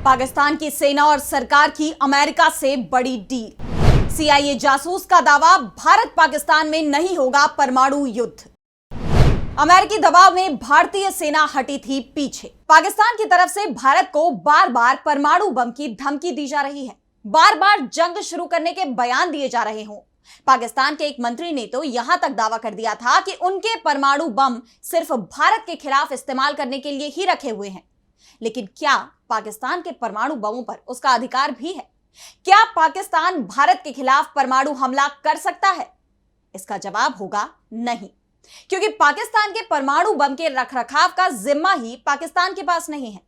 पाकिस्तान की सेना और सरकार की अमेरिका से बड़ी डील। सीआईए जासूस का दावा, भारत पाकिस्तान में नहीं होगा परमाणु युद्ध। अमेरिकी दबाव में भारतीय सेना हटी थी पीछे। पाकिस्तान की तरफ से भारत को बार बार परमाणु बम की धमकी दी जा रही है, बार बार जंग शुरू करने के बयान दिए जा रहे हों। पाकिस्तान के एक मंत्री ने तो यहां तक दावा कर दिया था कि उनके परमाणु बम सिर्फ भारत के खिलाफ इस्तेमाल करने के लिए ही रखे हुए हैं। लेकिन क्या पाकिस्तान के परमाणु बमों पर उसका अधिकार भी है? क्या पाकिस्तान भारत के खिलाफ परमाणु हमला कर सकता है? इसका जवाब होगा नहीं, क्योंकि पाकिस्तान के परमाणु बम के रखरखाव का जिम्मा ही पाकिस्तान के पास नहीं है।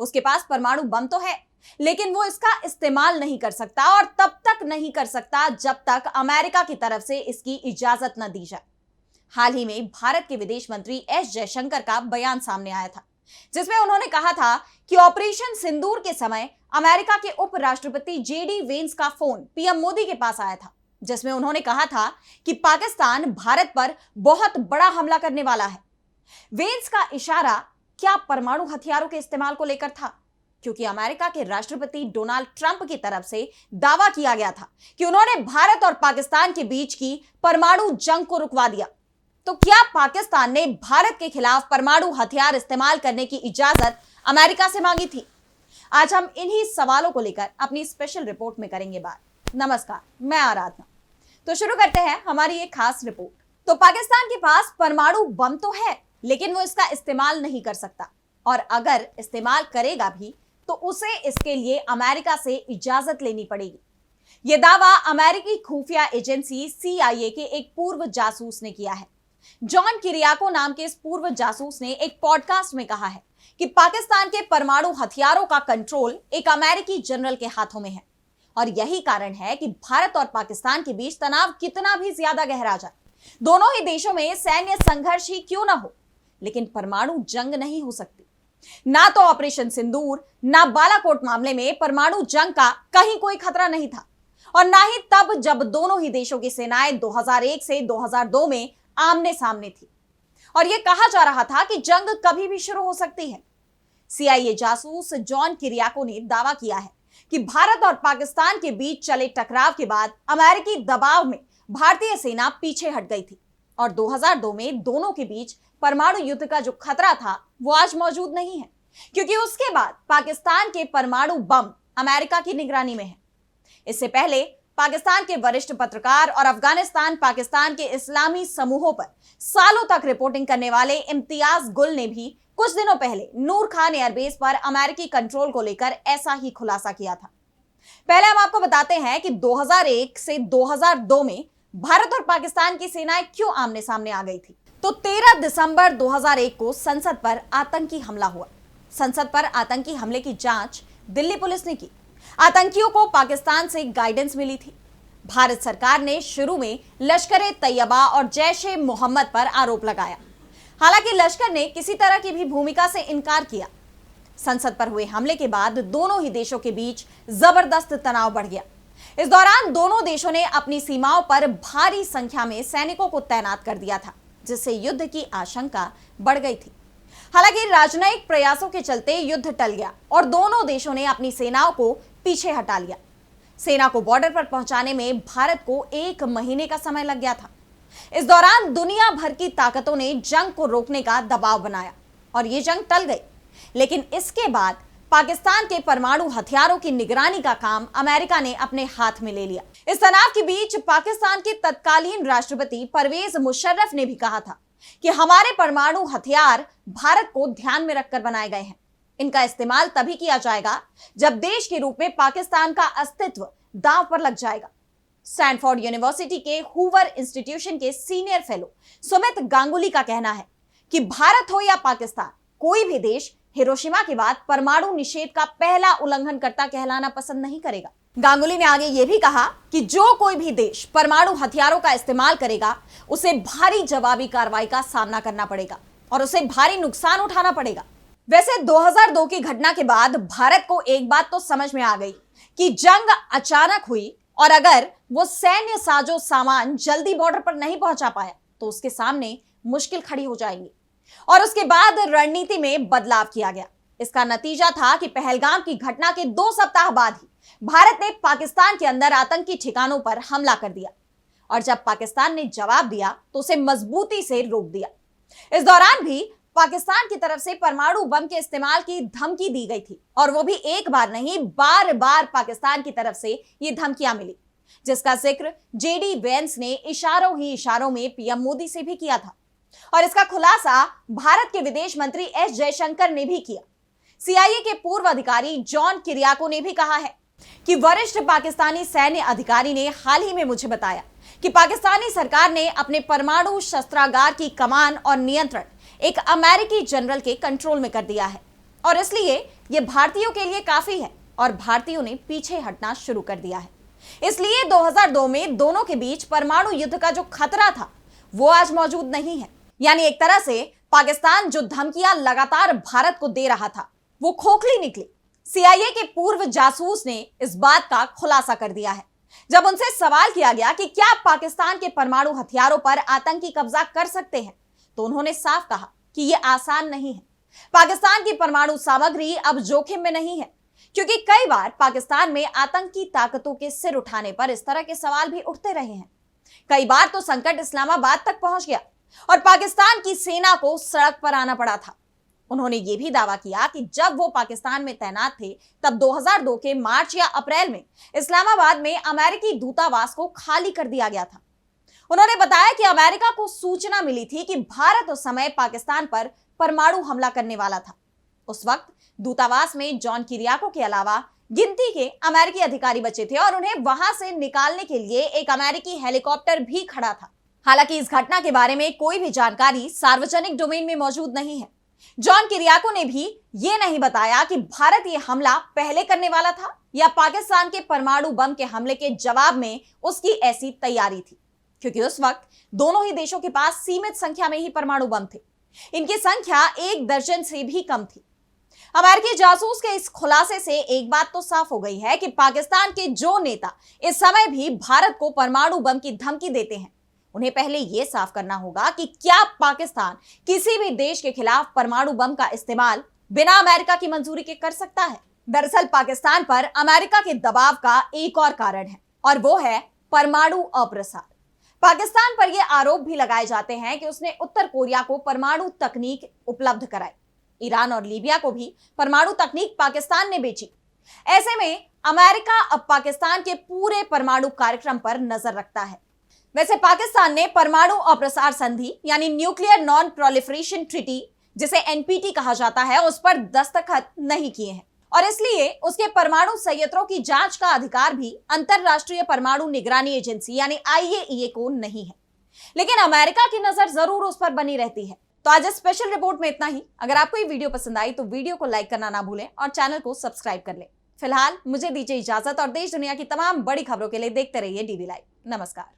उसके पास परमाणु बम तो है, लेकिन वो इसका इस्तेमाल नहीं कर सकता, और तब तक नहीं कर सकता जब तक अमेरिका की तरफ से इसकी इजाजत न दी जाए। हाल ही में भारत के विदेश मंत्री एस जयशंकर का बयान सामने आया था, जिसमें उन्होंने कहा था कि ऑपरेशन सिंदूर के समय अमेरिका के उपराष्ट्रपति जेडी वेंस का फोन पीएम मोदी के पास आया था, जिसमें उन्होंने कहा था कि पाकिस्तान भारत पर बहुत बड़ा हमला करने वाला है। वेंस का इशारा क्या परमाणु हथियारों के इस्तेमाल को लेकर था, क्योंकि अमेरिका के राष्ट्रपति डोनाल्ड ट्रंप की तरफ से दावा किया गया था कि उन्होंने भारत और पाकिस्तान के बीच की परमाणु जंग को रुकवा दिया। तो क्या पाकिस्तान ने भारत के खिलाफ परमाणु हथियार इस्तेमाल करने की इजाजत अमेरिका से मांगी थी? आज हम इन्हीं सवालों को लेकर अपनी स्पेशल रिपोर्ट में करेंगे बात। नमस्कार, मैं आराधना। तो शुरू करते हैं हमारी एक खास रिपोर्ट। तो पाकिस्तान के पास परमाणु बम तो है, लेकिन वो इसका इस्तेमाल नहीं कर सकता, और अगर इस्तेमाल करेगा भी तो उसे इसके लिए अमेरिका से इजाजत लेनी पड़ेगी। यह दावा अमेरिकी खुफिया एजेंसी सीआईए के एक पूर्व जासूस ने किया है। जॉन किरियाको नाम के इस पूर्व जासूस ने एक पॉडकास्ट में कहा है कि पाकिस्तान के परमाणु हथियारों का कंट्रोल एक अमेरिकी जनरल के हाथों में है, और यही कारण है कि भारत और पाकिस्तान के बीच तनाव कितना भी ज्यादा गहरा जाए, दोनों ही देशों में सैन्य संघर्ष ही क्यों ना हो, लेकिन परमाणु जंग नहीं हो सकती। ना तो ऑपरेशन सिंदूर, ना बालाकोट मामले में परमाणु जंग का कहीं कोई खतरा नहीं था, और ना ही तब जब दोनों ही देशों की सेनाएं 2001 से 2002 में आमने सामने थी, और यह कहा जा रहा था कि जंग कभी भी शुरू हो सकती है। सीआईए जासूस जॉन किरियाको ने दावा किया है कि भारत और पाकिस्तान के बीच चले टकराव के बाद अमेरिकी दबाव में भारतीय सेना पीछे हट गई थी, और 2002 में दोनों के बीच परमाणु युद्ध का जो खतरा था वो आज मौजूद नहीं है, क्योंकि उसके बाद पाकिस्तान के परमाणु बम अमेरिका की निगरानी में है। इससे पहले पाकिस्तान के वरिष्ठ पत्रकार और अफगानिस्तान पाकिस्तान के इस्लामी समूहों पर सालों तक रिपोर्टिंग करने वाले इम्तियाज गुल ने भी कुछ दिनों पहले नूर खान एयरबेस पर अमेरिकी कंट्रोल को लेकर ऐसा ही खुलासा किया था। पहले हम आपको बताते हैं कि 2001 से 2002 में भारत और पाकिस्तान की सेनाएं क्यों आमने सामने आ गई थी। तो 13 दिसंबर 2001 को संसद पर आतंकी हमला हुआ। संसद पर आतंकी हमले की जांच दिल्ली पुलिस ने की। आतंकियों को पाकिस्तान से गाइडेंस मिली थी। भारत सरकार ने शुरू में लश्कर-ए-तैयबा और जैश-ए-मोहम्मद पर आरोप लगाया। हालांकि लश्कर ने किसी तरह की भी भूमिका से इनकार किया। संसद पर हुए हमले के बाद दोनों ही देशों के बीच जबरदस्त तनाव बढ़ गया। इस दौरान दोनों देशों ने अपनी सीमाओं पर भारी संख्या में सैनिकों को तैनात कर दिया था, जिससे युद्ध की आशंका बढ़ गई थी। हालांकि राजनयिक प्रयासों के चलते युद्ध टल गया और दोनों देशों ने अपनी सेनाओं को पीछे हटा लिया। सेना को बॉर्डर पर पहुंचाने में भारत को 1 महीने का समय लग गया था। इस दौरान दुनिया भर की ताकतों ने जंग को रोकने का दबाव बनाया, और ये जंग टल गई। लेकिन इसके बाद पाकिस्तान के परमाणु हथियारों की निगरानी का काम अमेरिका ने अपने हाथ में ले लिया। इस तनाव के बीच पाकिस्तान के तत्कालीन राष्ट्रपति परवेज मुशर्रफ ने भी कहा था कि हमारे परमाणु हथियार भारत को ध्यान में रखकर बनाए गए हैं। इनका इस्तेमाल तभी किया जाएगा जब देश के रूप में पाकिस्तान का अस्तित्व दांव पर लग जाएगा। स्टैनफोर्ड यूनिवर्सिटी के हूवर इंस्टीट्यूशन के सीनियर फेलो सुमित गांगुली का कहना है कि भारत हो या पाकिस्तान, कोई भी देश हिरोशिमा के बाद परमाणु निषेध का पहला उल्लंघनकर्ता कहलाना पसंद नहीं करेगा। गांगुली ने आगे यह भी कहा कि जो कोई भी देश परमाणु हथियारों का इस्तेमाल करेगा, उसे भारी जवाबी कार्रवाई का सामना करना पड़ेगा और उसे भारी नुकसान उठाना पड़ेगा। वैसे 2002 की घटना के बाद भारत को एक बात तो समझ में आ गई कि जंग अचानक हुई, और अगर वो सैन्य साजो सामान जल्दी बॉर्डर पर नहीं पहुंचा पाया तो उसके सामने मुश्किल खड़ी हो जाएंगी। और उसके बाद रणनीति में बदलाव किया गया। इसका नतीजा था कि पहलगाम की घटना के 2 सप्ताह बाद ही भारत ने पाकिस्तान के अंदर आतंकी ठिकानों पर हमला कर दिया और जब पाकिस्तान ने जवाब दिया तो उसे मजबूती से रोक दिया। इस दौरान भी पाकिस्तान की तरफ से परमाणु बम के इस्तेमाल की धमकी दी गई थी और वो भी एक बार नहीं, बार बार पाकिस्तान की तरफ से ये धमकियां मिली, जिसका जिक्र जेडी वेंस ने इशारों ही इशारों में पीएम मोदी से भी किया था और इसका खुलासा भारत के विदेश मंत्री एस जयशंकर ने भी किया। सीआईए के पूर्व अधिकारी जॉन किरियाको ने भी कहा है कि वरिष्ठ पाकिस्तानी सैन्य अधिकारी ने हाल ही में मुझे बताया कि पाकिस्तानी सरकार ने अपने परमाणु शस्त्रागार की कमान और नियंत्रण एक अमेरिकी जनरल के कंट्रोल में कर दिया है और इसलिए यह भारतीयों के लिए काफी है और भारतीयों ने पीछे हटना शुरू कर दिया है। इसलिए 2002 में दोनों के बीच परमाणु युद्ध का जो खतरा था वो आज मौजूद नहीं है। यानी एक तरह से पाकिस्तान जो धमकियां लगातार भारत को दे रहा था वो खोखली निकली। सीआईए के पूर्व जासूस ने इस बात का खुलासा कर दिया है। जब उनसे सवाल किया गया कि क्या पाकिस्तान के परमाणु हथियारों पर आतंकी कब्जा कर सकते हैं, तो उन्होंने साफ कहा कि यह आसान नहीं है। पाकिस्तान की परमाणु सामग्री अब जोखिम में नहीं है, क्योंकि कई बार पाकिस्तान में आतंकी ताकतों के सिर उठाने पर इस तरह के सवाल भी उठते रहे हैं। कई बार तो संकट इस्लामाबाद तक पहुंच गया और पाकिस्तान की सेना को सड़क पर आना पड़ा था। उन्होंने यह भी दावा किया कि जब वो पाकिस्तान में तैनात थे तब 2002 के मार्च या अप्रैल में इस्लामाबाद में अमेरिकी दूतावास को खाली कर दिया गया था। उन्होंने बताया कि अमेरिका को सूचना मिली थी कि भारत उस समय पाकिस्तान पर परमाणु हमला करने वाला था। उस वक्त दूतावास में जॉन किरियाको के अलावा गिनती के अमेरिकी अधिकारी बचे थे और उन्हें वहां से निकालने के लिए एक अमेरिकी हेलीकॉप्टर भी खड़ा था। हालांकि इस घटना के बारे में कोई भी जानकारी सार्वजनिक डोमेन में मौजूद नहीं है। जॉन किरियाको ने भी ये नहीं बताया कि भारत ये हमला पहले करने वाला था या पाकिस्तान के परमाणु बम के हमले के जवाब में उसकी ऐसी तैयारी थी, क्योंकि उस वक्त दोनों ही देशों के पास सीमित संख्या में ही परमाणु बम थे। इनकी संख्या 1 दर्जन से भी कम थी। अमेरिकी जासूस के इस खुलासे से एक बात तो साफ हो गई है कि पाकिस्तान के जो नेता इस समय भी भारत को परमाणु बम की धमकी देते हैं, उन्हें पहले यह साफ करना होगा कि क्या पाकिस्तान किसी भी देश के खिलाफ परमाणु बम का इस्तेमाल बिना अमेरिका की मंजूरी के कर सकता है। दरअसल पाकिस्तान पर अमेरिका के दबाव का एक और कारण है और वो है परमाणु अप्रसार। पाकिस्तान पर यह आरोप भी लगाए जाते हैं कि उसने उत्तर कोरिया को परमाणु तकनीक उपलब्ध कराई। ईरान और लीबिया को भी परमाणु तकनीक पाकिस्तान ने बेची। ऐसे में अमेरिका अब पाकिस्तान के पूरे परमाणु कार्यक्रम पर नजर रखता है। वैसे पाकिस्तान ने परमाणु अप्रसार संधि यानी न्यूक्लियर नॉन प्रोलिफरेशन ट्रीटी, जिसे एनपीटी कहा जाता है, उस पर दस्तखत नहीं किए हैं और इसलिए उसके परमाणु संयंत्रों की जांच का अधिकार भी अंतरराष्ट्रीय परमाणु निगरानी एजेंसी यानी आईएईए को नहीं है। लेकिन अमेरिका की नजर जरूर उस पर बनी रहती है। तो आज स्पेशल रिपोर्ट में इतना ही। अगर आपको ये वीडियो पसंद आई तो वीडियो को लाइक करना ना भूलें और चैनल को सब्सक्राइब कर लें। फिलहाल मुझे दीजिए इजाजत और देश दुनिया की तमाम बड़ी खबरों के लिए देखते रहिए डीवी लाइव। नमस्कार।